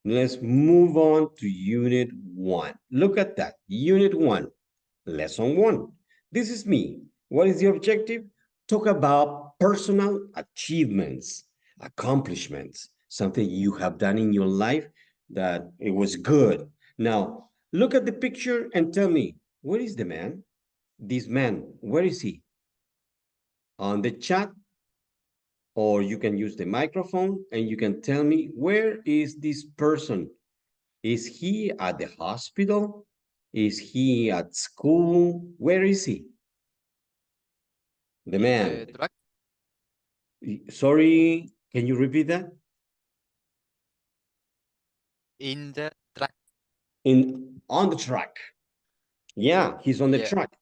Let's move on to Unit 1. Look at that. Unit 1, Lesson 1. This is me. What is the objective? Talk about personal achievements, accomplishments, something you have done in your life that it was good. Now, look at the picture and tell me, where is the man? This man, where is he? On the chat, or you can use the microphone and you can tell me, where is this person? Is he at the hospital? Is he at school? Where is he? The In man. the truck. Sorry, can you repeat that? In the truck. On the truck. Yeah, he's on the Yeah. truck.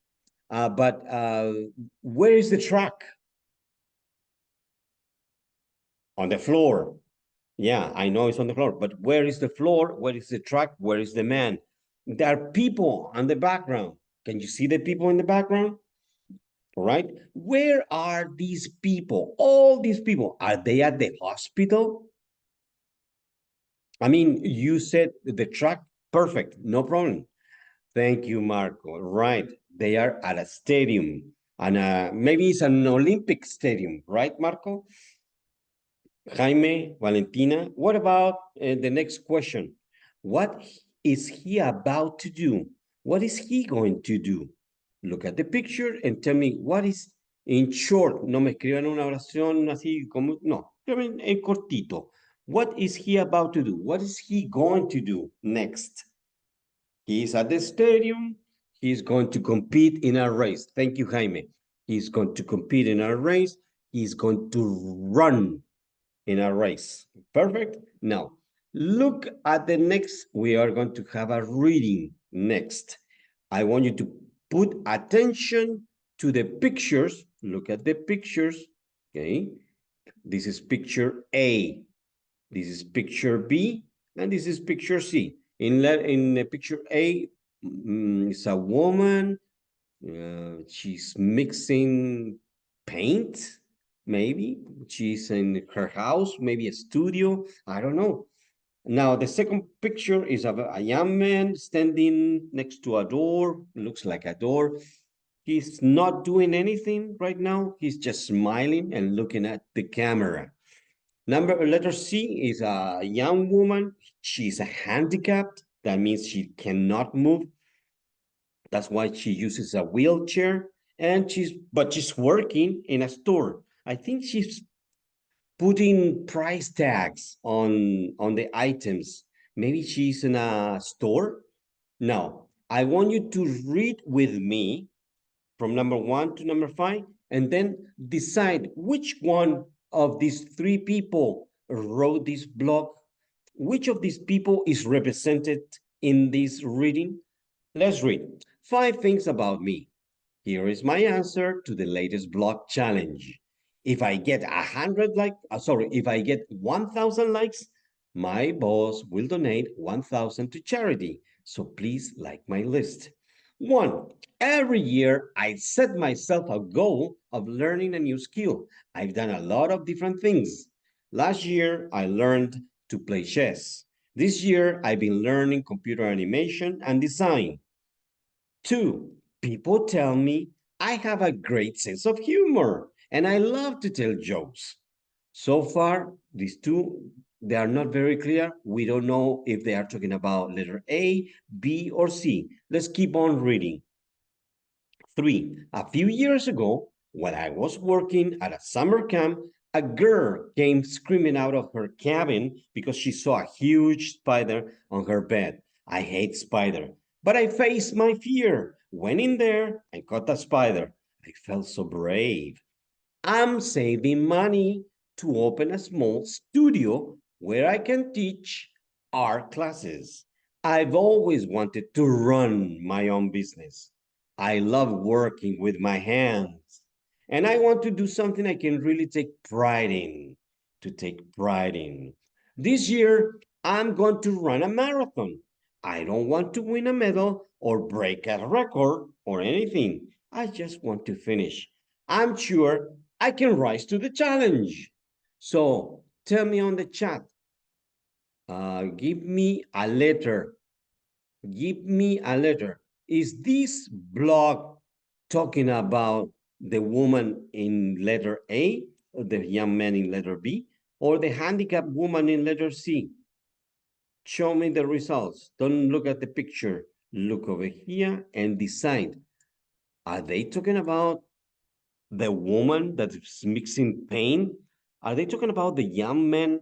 But where is the truck? On the floor. Yeah, I know it's on the floor, but where is the floor? Where is the truck? Where is the man? There are people on the background. Can you see the people in the background? All right. Where are these people? All these people, are they at the hospital? I mean, you said the truck, perfect, no problem. Thank you, Marco. Right. They are at a stadium, and maybe it's an Olympic stadium, right, Marco? Jaime, Valentina, what about the next question? What is he about to do? What is he going to do? Look at the picture and tell me what is, in short, no me escriban una oración así como, no, escriban en cortito. What is he about to do? What is he going to do next? He's at the stadium. He's going to compete in a race. Thank you, Jaime. He's going to compete in a race. He's going to run in a race. Perfect. Now, look at the next. We are going to have a reading next. I want you to put attention to the pictures. Look at the pictures. Okay. This is picture A. This is picture B. And this is picture C. In picture A, it's a woman. She's mixing paint, maybe. She's in her house, maybe a studio. I don't know. Now, the second picture is of a young man standing next to a door. Looks like a door. He's not doing anything right now. He's just smiling and looking at the camera. Letter C is a young woman. She's a handicapped. That means she cannot move. That's why she uses a wheelchair, and she's working in a store. I think she's putting price tags on the items. Maybe she's in a store. Now, I want you to read with me from number 1 to number 5, and then decide which one of these three people wrote this blog, which of these people is represented in this reading. Let's read. 5 things about me. Here is my answer to the latest blog challenge. If I get 1,000 likes, my boss will donate 1,000 to charity. So please like my list. 1. Every year, I set myself a goal of learning a new skill. I've done a lot of different things. Last year, I learned to play chess. This year, I've been learning computer animation and design. 2. People tell me I have a great sense of humor and I love to tell jokes. So far, these two, they are not very clear. We don't know if they are talking about letter A, B, or C. Let's keep on reading. 3. A few years ago, when I was working at a summer camp, a girl came screaming out of her cabin because she saw a huge spider on her bed. I hate spider, but I faced my fear, went in there and caught the spider. I felt so brave. I'm saving money to open a small studio where I can teach art classes. I've always wanted to run my own business. I love working with my hands. And I want to do something I can really take pride in. To take pride in. This year, I'm going to run a marathon. I don't want to win a medal or break a record or anything. I just want to finish. I'm sure I can rise to the challenge. So tell me on the chat, Give me a letter. Give me a letter. Is this blog talking about the woman in letter A, or the young man in letter B, or the handicapped woman in letter C? Show me the results. Don't look at the picture. Look over here and decide. Are they talking about the woman that's mixing pain? Are they talking about the young man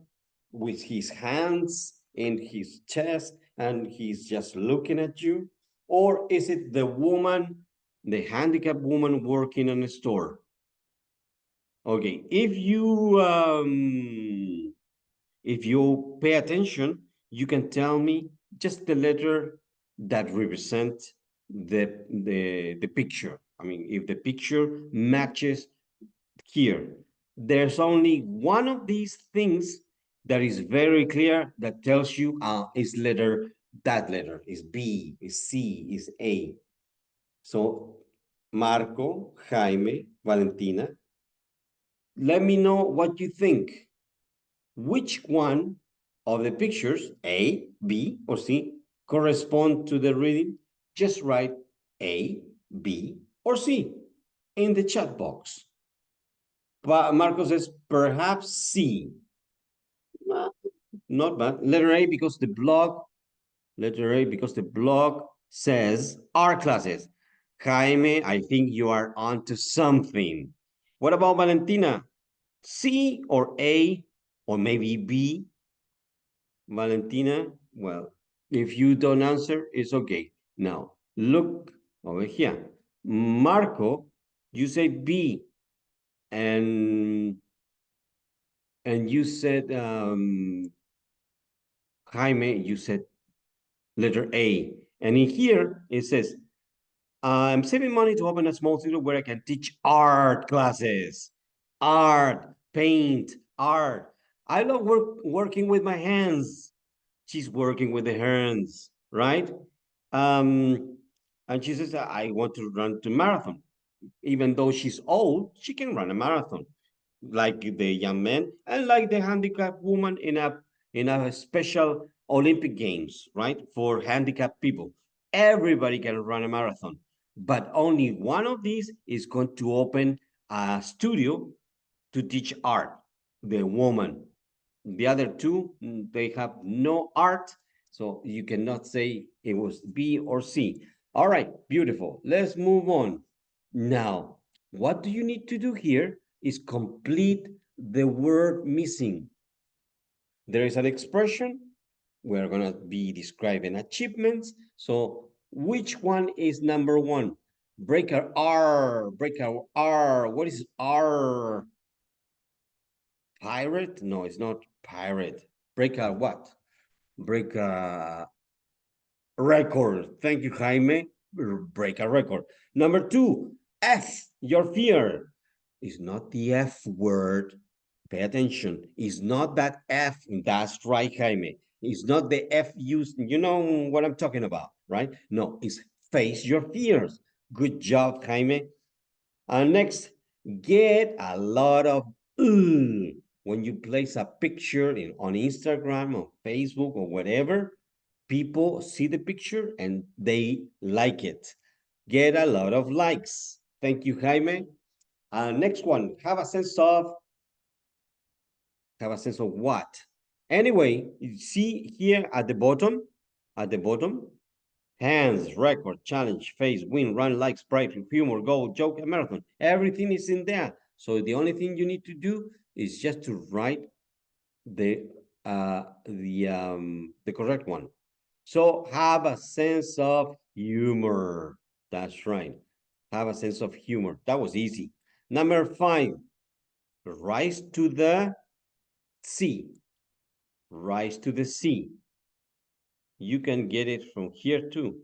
with his hands in his chest and he's just looking at you? Or is it the woman, the handicapped woman working in a store? Okay, if you pay attention, you can tell me just the letter that represents the picture. I mean, if the picture matches here, there's only one of these things that is very clear that tells you is letter, that letter is B, is C, is A. So Marco, Jaime, Valentina, let me know what you think. Which one of the pictures, A, B, or C, correspond to the reading? Just write A, B, or C in the chat box. But Marco says perhaps C. Well, not bad. Letter A because the blog says our classes. Jaime, I think you are onto something. What about Valentina? C or A or maybe B? Valentina, well, if you don't answer, it's okay. Now, look over here. Marco, you said B, and you said Jaime, you said letter A. And in here, it says, I'm saving money to open a small studio where I can teach art classes. Art, paint, art. I love working with my hands. She's working with the hands, right? Um, and she says, I want to run the marathon. Even though she's old, she can run a marathon, like the young man and like the handicapped woman in a special Olympic Games, right? For handicapped people. Everybody can run a marathon, but only one of these is going to open a studio to teach art, the woman. The other two, they have no art, so you cannot say it was B or C. All right, beautiful. Let's move on. Now, what do you need to do here is complete the word missing. There is an expression. We're going to be describing achievements. So which one is number one? Breaker R, breaker R. What is R? Pirate? No, it's not pirate. Breaker what? Breaker record. Thank you, Jaime. Break a record. Number two, F, your fear. Is not the F word. Pay attention. It's not that F. That's right, Jaime. It's not the F used. You know what I'm talking about, right? No, it's face your fears. Good job, Jaime. Next, get a lot of when you place a picture on Instagram or Facebook or whatever, people see the picture and they like it. Get a lot of likes. Thank you, Jaime. Next one, have a sense of what? Anyway, you see here at the bottom, hands, record, challenge, face, win, run, like, sprite, humor, goal, joke, and marathon. Everything is in there. So the only thing you need to do is just to write the the correct one. So have a sense of humor. That's right. Have a sense of humor. That was easy. Number 5, rise to the sea. Rise to the sea. You can get it from here too.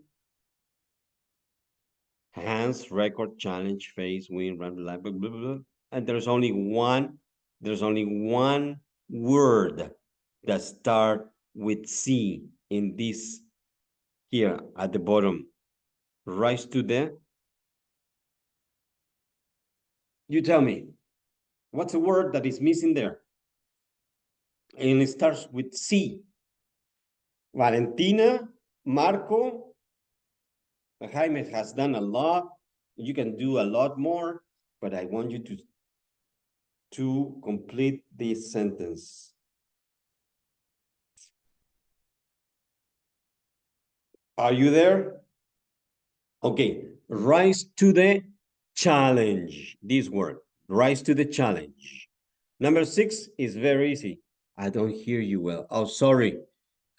Hands, record, challenge, face, win, run, blah, blah, blah, blah. And there's only one word that start with C in this here at the bottom. Rise to the, you tell me, what's a word that is missing there? And it starts with C. Valentina, Marco, Jaime has done a lot. You can do a lot more, but I want you to complete this sentence. Are you there? Okay, rise to the challenge. This word, rise to the challenge. Number 6 is very easy. I don't hear you well. Oh, sorry.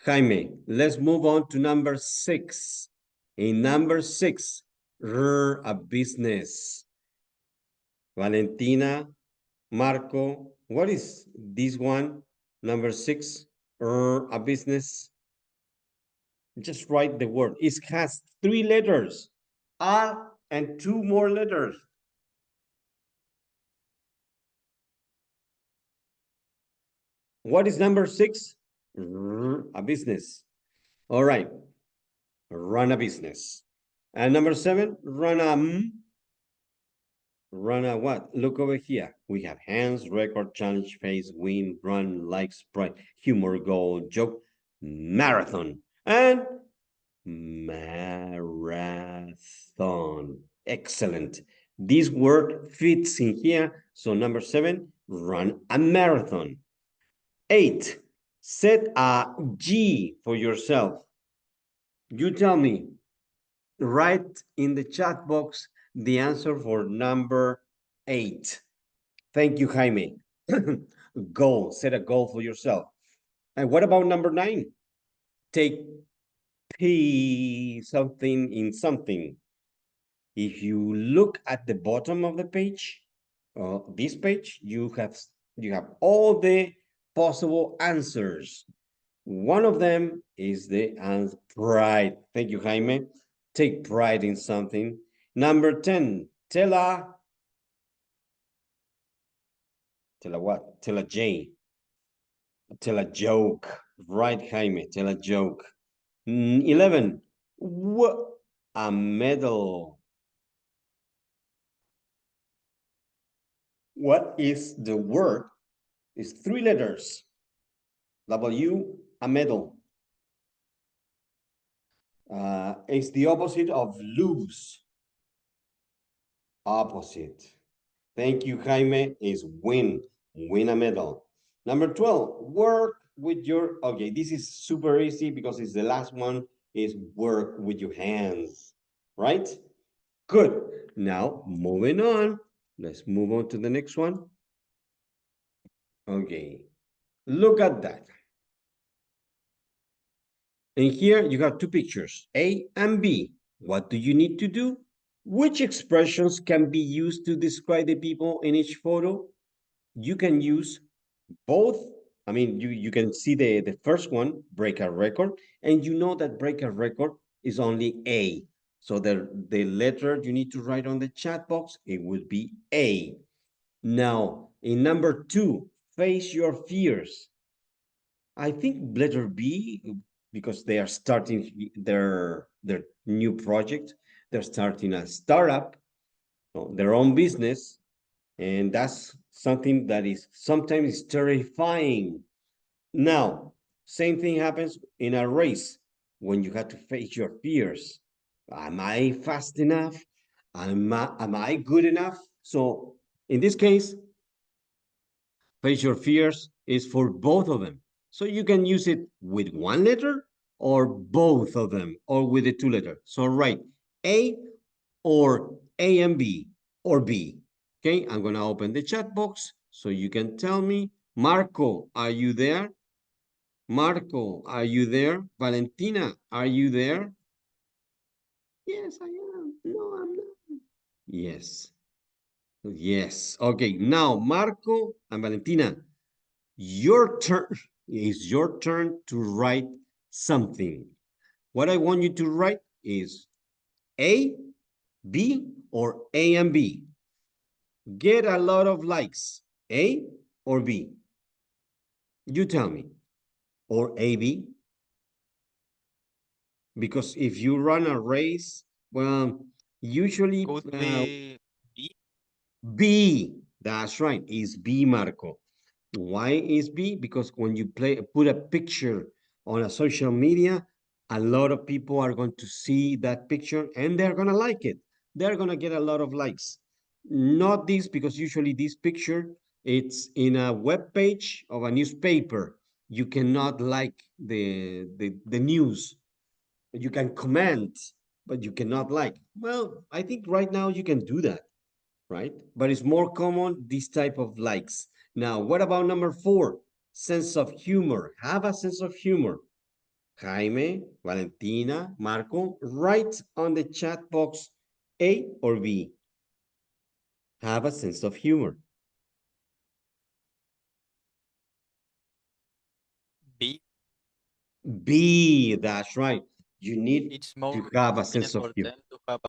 Jaime, let's move on to number 6. In number 6, a business. Valentina, Marco, what is this one? Number 6, a business. Just write the word. It has 3 letters, A and 2 more letters. What is number 6? A business. All right. Run a business. And number 7, run a what? Look over here. We have hands, record, challenge, face, win, run, like, sprite, humor, goal, joke, marathon, and marathon. Excellent. This word fits in here. So number 7, run a marathon. 8, set a G for yourself. You tell me, write in the chat box the answer for number 8. Thank you, Jaime. Goal, set a goal for yourself. And what about number 9? Take P something in something. If you look at the bottom of the page, this page, you have all the possible answers. One of them is the answer pride. Thank you, Jaime. Take pride in something. Number 10, tell a what? Tell a J. Tell a joke. Right, Jaime, tell a joke. 11, a medal. What is the word? It's 3 letters. W, a medal. It's the opposite of lose. Opposite. Thank you, Jaime, is win. Win a medal. Number 12, work with your, okay, this is super easy because it's the last one, is work with your hands, right? Good. Now, moving on. Let's move on to the next one. Okay. Look at that. And here you have 2 pictures, A and B. What do you need to do? Which expressions can be used to describe the people in each photo? You can use both. I mean, you can see the first one, break a record, and you know that break a record is only A. So the letter you need to write on the chat box, it would be A. Now, in number 2, face your fears. I think letter B, because they are starting their new project, they're starting a startup, their own business, and that's something that is sometimes terrifying. Now, same thing happens in a race when you have to face your fears. Am I fast enough? Am I good enough? So in this case, face your fears is for both of them. So you can use it with one letter or both of them or with the 2 letters. So write A or A and B or B. Okay, I'm going to open the chat box so you can tell me. Marco, are you there? Marco, are you there? Valentina, are you there? Yes, I am. No, I'm not. Yes. Yes. Okay, now Marco and Valentina, your turn is your turn to write something. What I want you to write is A, B, or A and B. Get a lot of likes, A or B? You tell me. Or A, B? Because if you run a race, well, usually Could be B. B. That's right, is B, Marco. Why is B? Because when you put a picture on a social media, a lot of people are going to see that picture and they're going to like it. They're going to get a lot of likes. Not this, because usually this picture, it's in a web page of a newspaper. You cannot like the news. You can comment, but you cannot like. Well, I think right now you can do that, right? But it's more common, this type of likes. Now, what about number 4? Sense of humor. Have a sense of humor. Jaime, Valentina, Marco, write on the chat box A or B. Have a sense of humor. B. B, that's right. You need It's more to have a convenient sense of for humor. them to have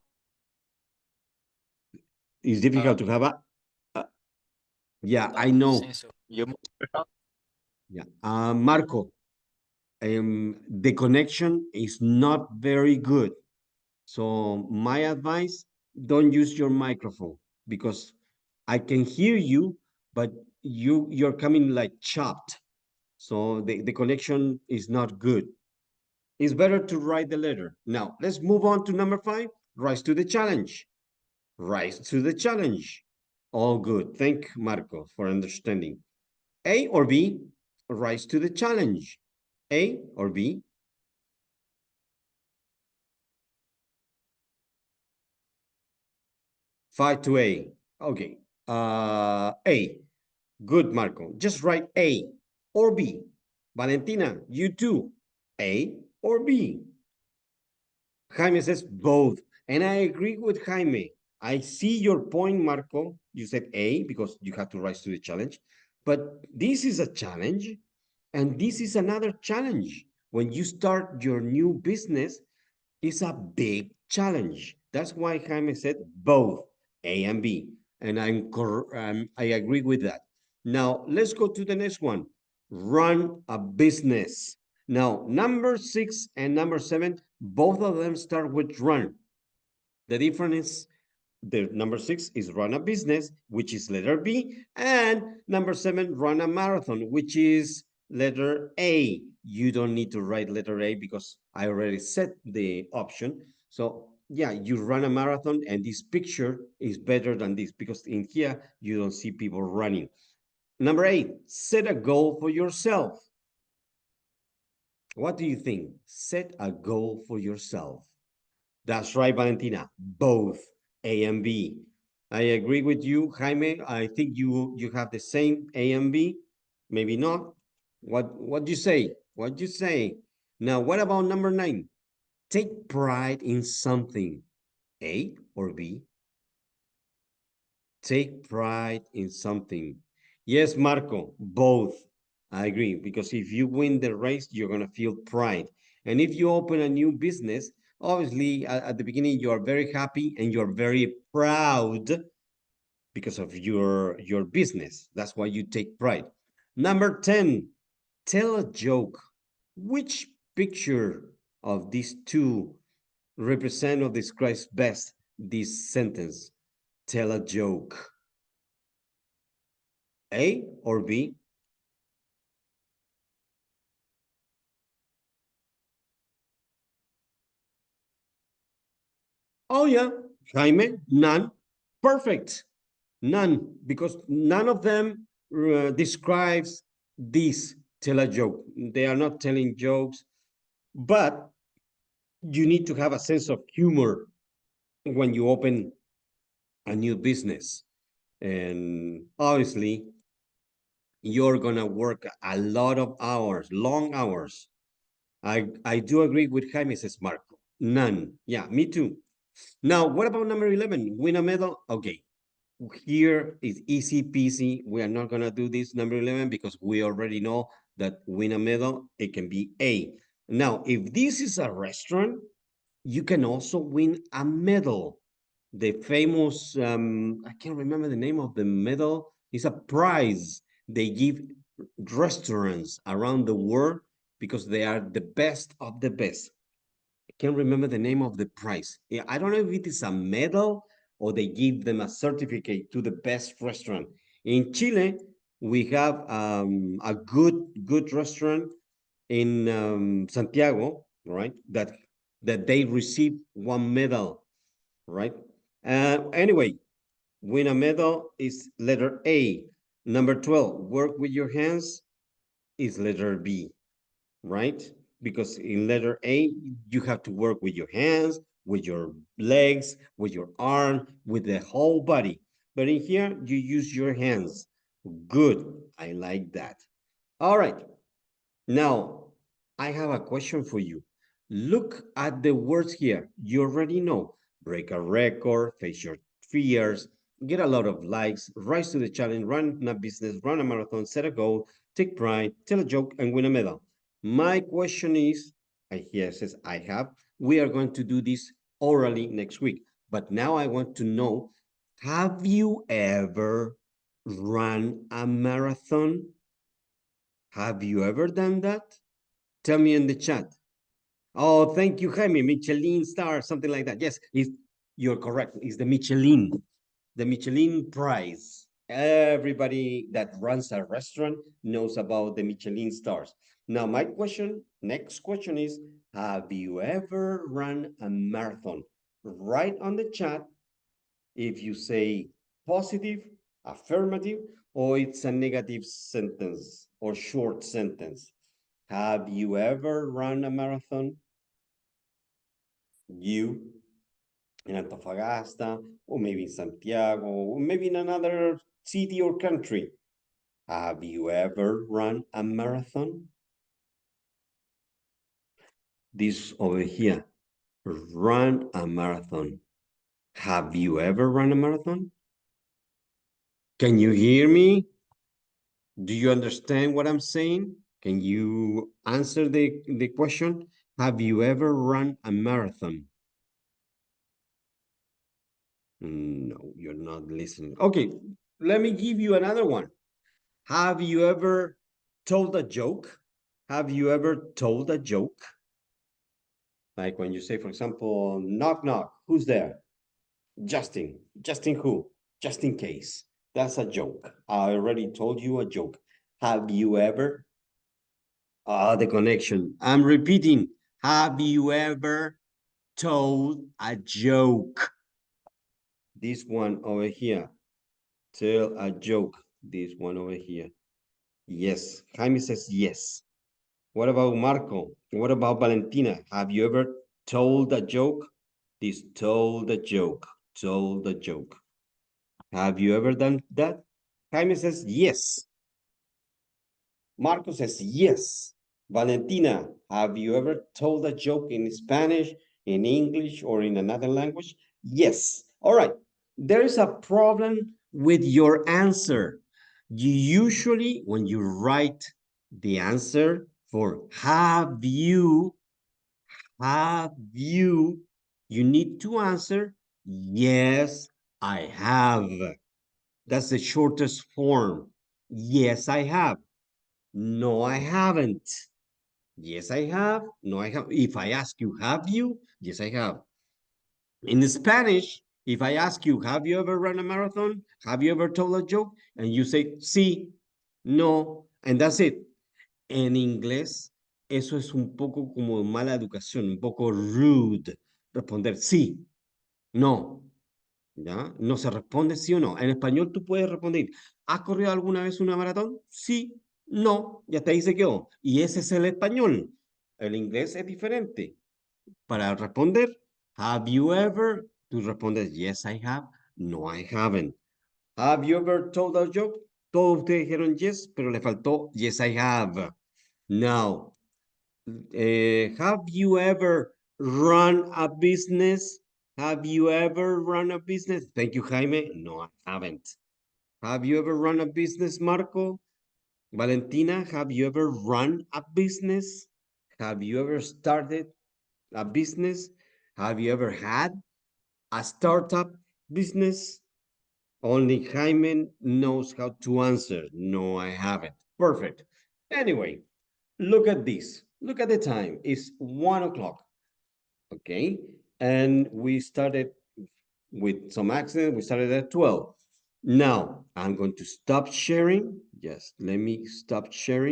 It's a difficult to have a yeah, I know. sense of humor. Perhaps. Yeah. Marco, the connection is not very good. So my advice, don't use your microphone because I can hear you, but you're coming like chopped. So the connection is not good. It's better to write the letter. Now, let's move on to number 5. Rise to the challenge. Rise to the challenge. All good. Thank Marco for understanding. A or B? Rise to the challenge. A or B? 5 to A. Okay. A. Good, Marco. Just write A or B. Valentina, you too. A or B. Jaime says both. And I agree with Jaime. I see your point, Marco. You said A because you have to rise to the challenge. But this is a challenge, and this is another challenge. When you start your new business, it's a big challenge. That's why Jaime said both A and B. And I agree with that. Now, let's go to the next one. Run a business. Now, number 6 and number 7, both of them start with run. The difference, the number 6 is run a business, which is letter B, and number 7, run a marathon, which is letter A. You don't need to write letter A because I already set the option. So yeah, you run a marathon, and this picture is better than this because in here you don't see people running. Number 8, set a goal for yourself. What do you think? Set a goal for yourself. That's right, Valentina. Both A and B. I agree with you, Jaime. I think you have the same A and B. Maybe not. What do you say? What do you say? Now, what about number 9? Take pride in something. A or B? Take pride in something. Yes, Marco, both. I agree, because if you win the race, you're going to feel pride. And if you open a new business, obviously at the beginning, you are very happy and you're very proud because of your business. That's why you take pride. Number 10, tell a joke. Which picture of these two represent or describes best this sentence? Tell a joke. A or B? Oh, yeah, Jaime, none. Perfect. None, because none of them describes this tell a joke. They are not telling jokes, but you need to have a sense of humor when you open a new business. And obviously, you're going to work a lot of hours, long hours. I do agree with Jaime, says Marco. None. Yeah, me too. Now, what about number 11? Win a medal? Okay, here is easy peasy. We are not gonna do this number 11 because we already know that win a medal, it can be A. Now, if this is a restaurant, you can also win a medal. The famous, I can't remember the name of the medal, it's a prize they give restaurants around the world because they are the best of the best. Can't remember the name of the prize. Yeah, I don't know if it is a medal or they give them a certificate to the best restaurant. In Chile, we have a good restaurant. in Santiago, right? That they received one medal, right? Anyway, win a medal is letter A. Number 12, work with your hands is letter B, right? Because in letter A, you have to work with your hands, with your legs, with your arm, with the whole body. But in here, you use your hands. Good. I like that. All right. Now, I have a question for you. Look at the words here. You already know. Break a record, face your fears, get a lot of likes, rise to the challenge, run a business, run a marathon, set a goal, take pride, tell a joke, and win a medal. My question is, and here it says I have, we are going to do this orally next week. But now I want to know, have you ever run a marathon? Have you ever done that? Tell me in the chat. Oh, thank you, Jaime. Michelin star, something like that. Yes, you're correct. It's the Michelin prize. Everybody that runs a restaurant knows about the Michelin stars. Now, my next question is, have you ever run a marathon? Write on the chat if you say positive, affirmative, or it's a negative sentence or short sentence. Have you ever run a marathon? You in Antofagasta, or maybe in Santiago, or maybe in another city or country. Have you ever run a marathon? This over here, run a marathon. Have you ever run a marathon? Can you hear me? Do you understand what I'm saying? Can you answer the question? Have you ever run a marathon? No, you're not listening. Okay, let me give you another one. Have you ever told a joke? Have you ever told a joke? Like when you say, for example, knock, knock, who's there? Justin. Justin who? Just in case. That's a joke. I already told you a joke. Have you ever? The connection. I'm repeating. Have you ever told a joke? This one over here. Tell a joke. This one over here. Yes. Jaime says yes. What about Marco? What about Valentina? Have you ever told a joke? This told a joke. Told a joke. Have you ever done that? Jaime says yes. Marco says yes. Valentina, have you ever told a joke in Spanish, in English, or in another language? Yes. All right. There is a problem with your answer. You usually, when you write the answer for have you, you need to answer, yes, I have. That's the shortest form. Yes, I have. No, I haven't. Yes, I have. No, I have. If I ask you, have you? Yes, I have. In Spanish, if I ask you, have you ever run a marathon? Have you ever told a joke? And you say, sí, no, and that's it. En inglés, eso es un poco como mala educación, un poco rude. Responder sí, no, ¿ya? No se responde sí o no. En español tú puedes responder, ¿has corrido alguna vez una maratón? Sí, no, y hasta ahí se quedó. Y ese es el español. El inglés es diferente. Para responder, have you ever? Tú respondes, yes, I have. No, I haven't. Have you ever told a joke? Todos ustedes dijeron yes, pero le faltó yes, I have. Now, have you ever run a business? Have you ever run a business? Thank you, Jaime. No, I haven't. Have you ever run a business, Marco? Valentina, have you ever run a business? Have you ever started a business? Have you ever had a startup business? Only Jaime knows how to answer. No, I haven't. Perfect. Anyway, look at this. Look at the time. It's 1 o'clock. Okay. And we started with some accident. We started at 12. Now I'm going to stop sharing. Yes, let me stop sharing.